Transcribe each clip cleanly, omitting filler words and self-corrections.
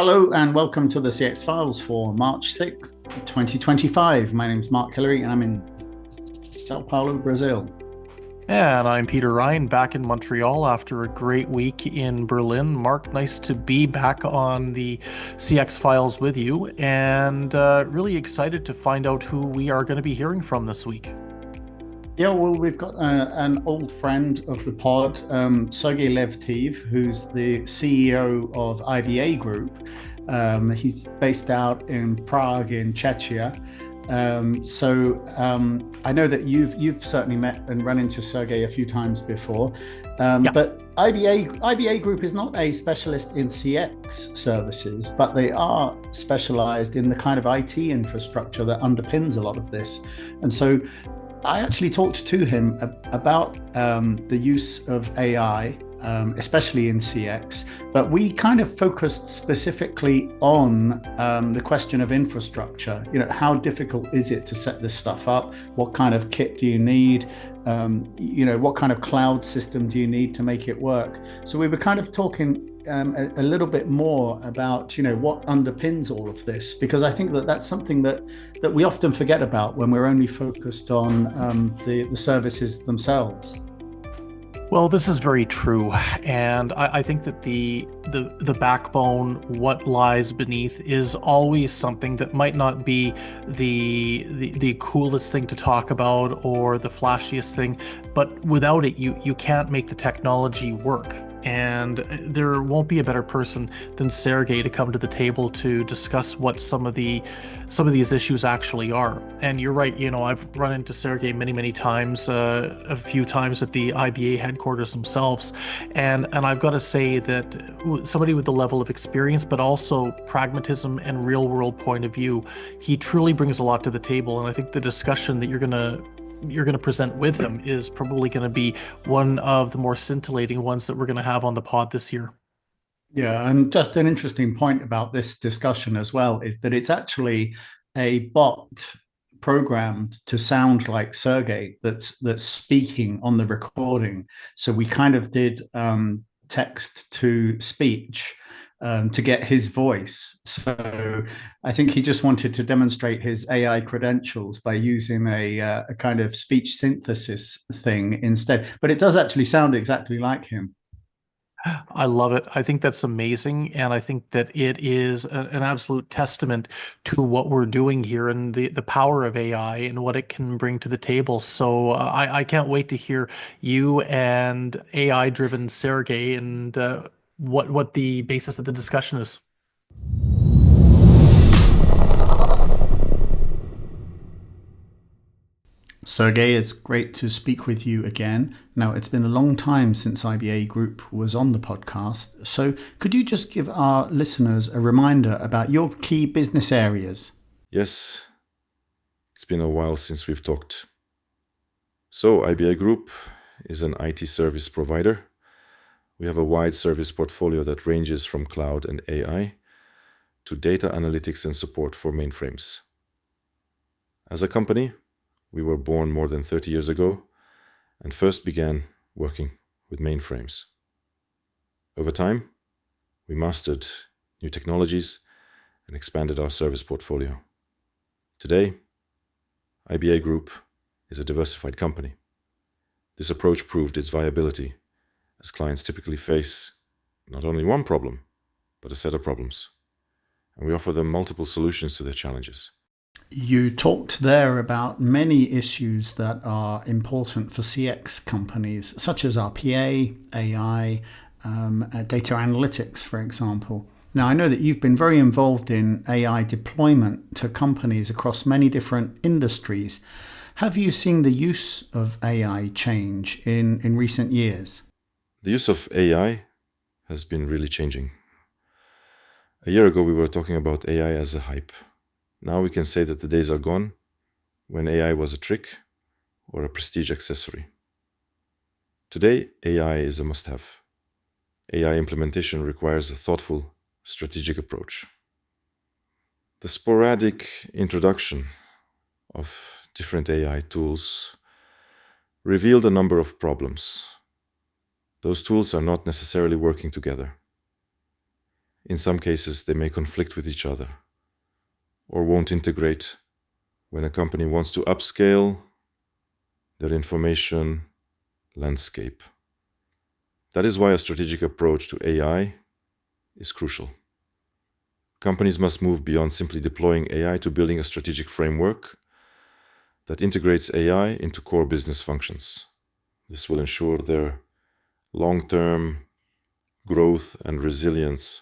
Hello and welcome to the CX Files for March 6th, 2025. My name is Mark Hillary and I'm in Sao Paulo, Brazil. And I'm Peter Ryan back in Montreal after a great week in Berlin. Mark, nice to be back on the CX Files with you and really excited to find out who we are going to be hearing from this week. Yeah, well, we've got an old friend of the pod, Sergei Levteev, who's the CEO of IBA Group. He's based out in Prague in Czechia. I know that you've certainly met and run into Sergey a few times before, Yeah. but IBA Group is not a specialist in CX services, but they are specialized in the kind of IT infrastructure that underpins a lot of this. And so I actually talked to him about the use of AI, especially in CX, but we kind of focused specifically on the question of infrastructure. You know, how difficult is it to set this stuff up? What kind of kit do you need? What kind of cloud system do you need to make it work? So we were kind of talking a little bit more about what underpins all of this, because I think that that's something that we often forget about when we're only focused on the services themselves. Well, this is very true, and I think that the backbone, what lies beneath, is always something that might not be the coolest thing to talk about or the flashiest thing, but without it, you can't make the technology work. And there won't be a better person than Sergey to come to the table to discuss what some of these issues actually are. And you're right, I've run into Sergey many times, a few times at the IBA headquarters themselves, and I've got to say that somebody with the level of experience, but also pragmatism and real world point of view, he truly brings a lot to the table. And I think the discussion that you're going to present with him is probably going to be one of the more scintillating ones that we're going to have on the pod this year. Yeah, and just an interesting point about this discussion as well is that it's actually a bot programmed to sound like Sergey that's speaking on the recording. So we kind of did text to speech to get his voice. So I think he just wanted to demonstrate his AI credentials by using a kind of speech synthesis thing instead. But it does actually sound exactly like him. I love it. I think that's amazing. And I think that it is an absolute testament to what we're doing here and the power of AI and what it can bring to the table. So I can't wait to hear you and AI-driven Sergey and what the basis of the discussion is. Sergey, it's great to speak with you again. Now, it's been a long time since IBA Group was on the podcast, so could you just give our listeners a reminder about your key business areas? Yes, it's been a while since we've talked. So, IBA Group is an IT service provider. We have a wide service portfolio that ranges from cloud and AI to data analytics and support for mainframes. As a company, we were born more than 30 years ago and first began working with mainframes. Over time, we mastered new technologies and expanded our service portfolio. Today, IBA Group is a diversified company. This approach proved its viability, as clients typically face not only one problem, but a set of problems, and we offer them multiple solutions to their challenges. You talked there about many issues that are important for CX companies, such as RPA, AI, data analytics, for example. Now, I know that you've been very involved in AI deployment to companies across many different industries. Have you seen the use of AI change in recent years? The use of AI has been really changing. A year ago, we were talking about AI as a hype. Now we can say that the days are gone when AI was a trick or a prestige accessory. Today, AI is a must-have. AI implementation requires a thoughtful, strategic approach. The sporadic introduction of different AI tools revealed a number of problems. Those tools are not necessarily working together. In some cases, they may conflict with each other or won't integrate when a company wants to upscale their information landscape. That is why a strategic approach to AI is crucial. Companies must move beyond simply deploying AI to building a strategic framework that integrates AI into core business functions. This will ensure their long-term growth and resilience.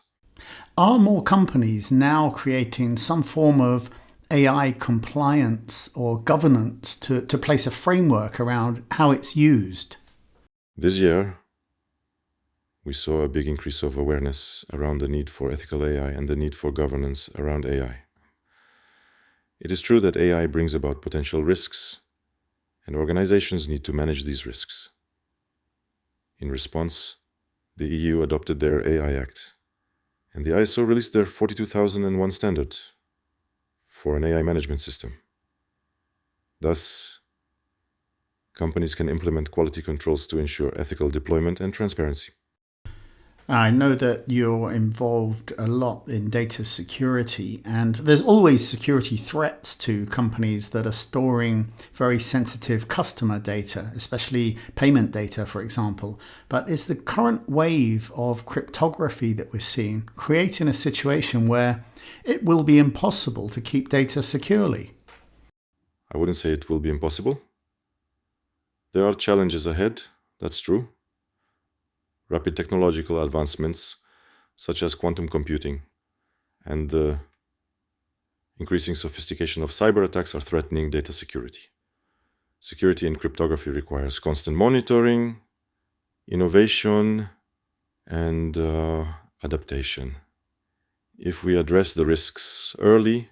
Are more companies now creating some form of AI compliance or governance to place a framework around how it's used? This year, we saw a big increase of awareness around the need for ethical AI and the need for governance around AI. It is true that AI brings about potential risks, and organizations need to manage these risks. In response, the EU adopted their AI Act, and the ISO released their 42001 standard for an AI management system. Thus, companies can implement quality controls to ensure ethical deployment and transparency. I know that you're involved a lot in data security, and there's always security threats to companies that are storing very sensitive customer data, especially payment data, for example. But is the current wave of cryptography that we're seeing creating a situation where it will be impossible to keep data securely? I wouldn't say it will be impossible. There are challenges ahead, that's true. Rapid technological advancements, such as quantum computing, and the increasing sophistication of cyber attacks are threatening data security. Security in cryptography requires constant monitoring, innovation, and adaptation. If we address the risks early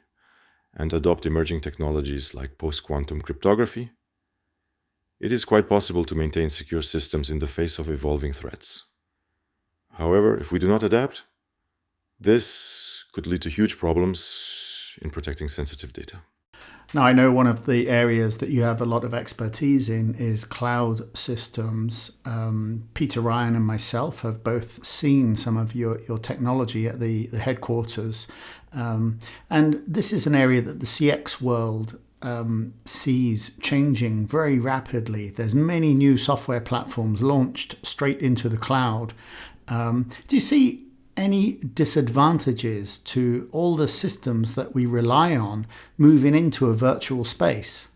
and adopt emerging technologies like post-quantum cryptography, it is quite possible to maintain secure systems in the face of evolving threats. However, if we do not adapt, this could lead to huge problems in protecting sensitive data. Now, I know one of the areas that you have a lot of expertise in is cloud systems. Peter Ryan and myself have both seen some of your technology at the headquarters. And this is an area that the CX world sees changing very rapidly. There's many new software platforms launched straight into the cloud. Do you see any disadvantages to all the systems that we rely on moving into a virtual space?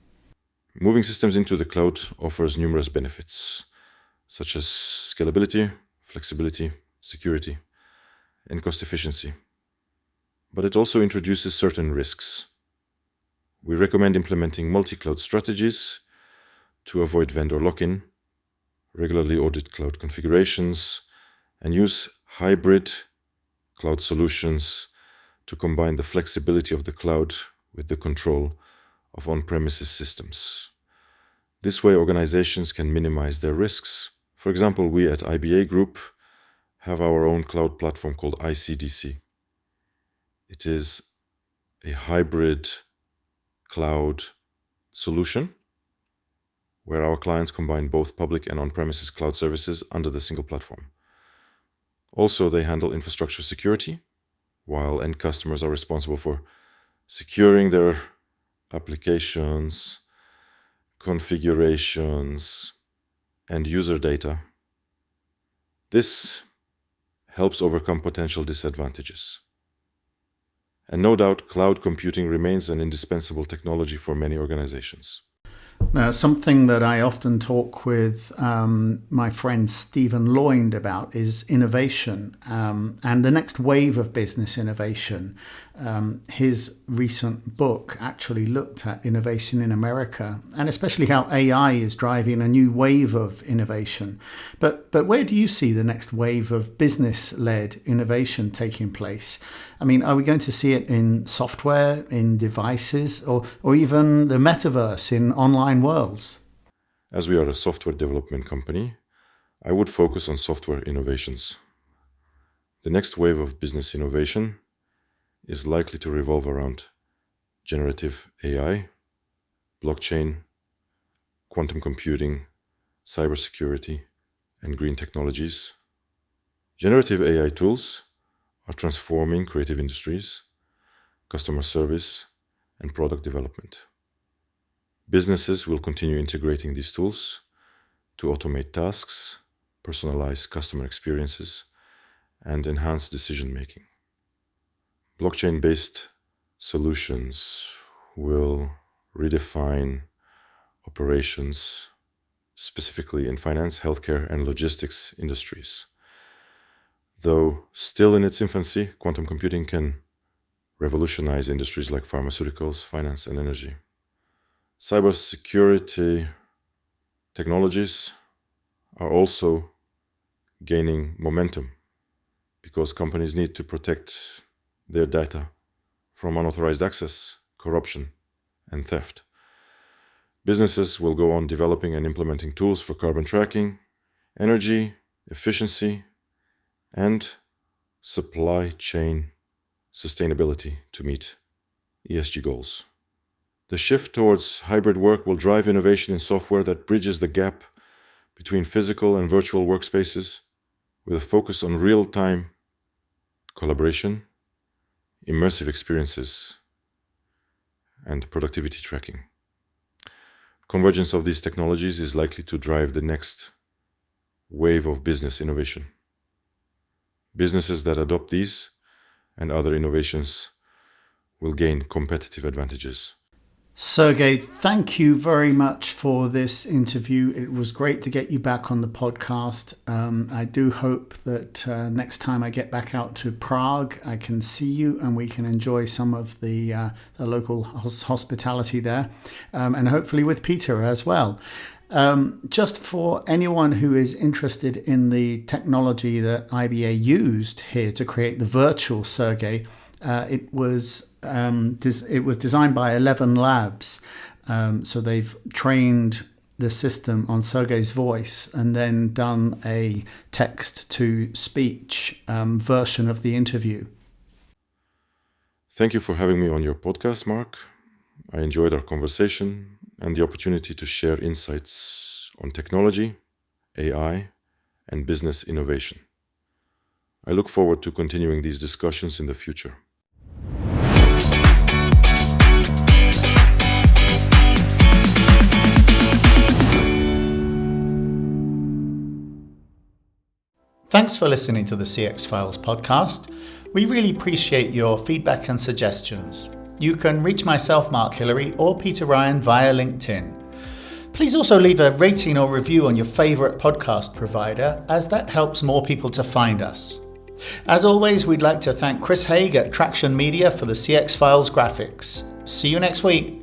Moving systems into the cloud offers numerous benefits, such as scalability, flexibility, security, and cost efficiency. But it also introduces certain risks. We recommend implementing multi-cloud strategies to avoid vendor lock-in, regularly audit cloud configurations, and use hybrid cloud solutions to combine the flexibility of the cloud with the control of on-premises systems. This way, organizations can minimize their risks. For example, we at IBA Group have our own cloud platform called ICDC. It is a hybrid cloud solution where our clients combine both public and on-premises cloud services under the single platform. Also, they handle infrastructure security, while end customers are responsible for securing their applications, configurations, and user data. This helps overcome potential disadvantages. And no doubt, cloud computing remains an indispensable technology for many organizations. Now, something that I often talk with my friend Stephen Lloyd about is innovation and the next wave of business innovation. His recent book actually looked at innovation in America and especially how AI is driving a new wave of innovation. But where do you see the next wave of business-led innovation taking place? I mean, are we going to see it in software, in devices, or even the metaverse in online worlds? As we are a software development company, I would focus on software innovations. The next wave of business innovation is likely to revolve around generative AI, blockchain, quantum computing, cybersecurity, and green technologies. Generative AI tools are transforming creative industries, customer service, and product development. Businesses will continue integrating these tools to automate tasks, personalize customer experiences, and enhance decision-making. Blockchain-based solutions will redefine operations, specifically in finance, healthcare, and logistics industries. Though still in its infancy, quantum computing can revolutionize industries like pharmaceuticals, finance, and energy. Cybersecurity technologies are also gaining momentum because companies need to protect their data from unauthorized access, corruption, and theft. Businesses will go on developing and implementing tools for carbon tracking, energy, efficiency, and supply chain sustainability to meet ESG goals. The shift towards hybrid work will drive innovation in software that bridges the gap between physical and virtual workspaces with a focus on real-time collaboration, immersive experiences, and productivity tracking. Convergence of these technologies is likely to drive the next wave of business innovation. Businesses that adopt these and other innovations will gain competitive advantages. Sergei, thank you very much for this interview. It was great to get you back on the podcast. I do hope that next time I get back out to Prague, I can see you and we can enjoy some of the local hospitality there, and hopefully with Peter as well. Just for anyone who is interested in the technology that IBA used here to create the virtual Sergei, it was designed by ElevenLabs. So they've trained the system on Sergei's voice and then done a text-to-speech version of the interview. Thank you for having me on your podcast, Mark. I enjoyed our conversation and the opportunity to share insights on technology, AI, and business innovation. I look forward to continuing these discussions in the future. Thanks for listening to the CX Files podcast. We really appreciate your feedback and suggestions. You can reach myself, Mark Hillary, or Peter Ryan via LinkedIn. Please also leave a rating or review on your favourite podcast provider, as that helps more people to find us. As always, we'd like to thank Chris Haig at Traction Media for the CX Files graphics. See you next week.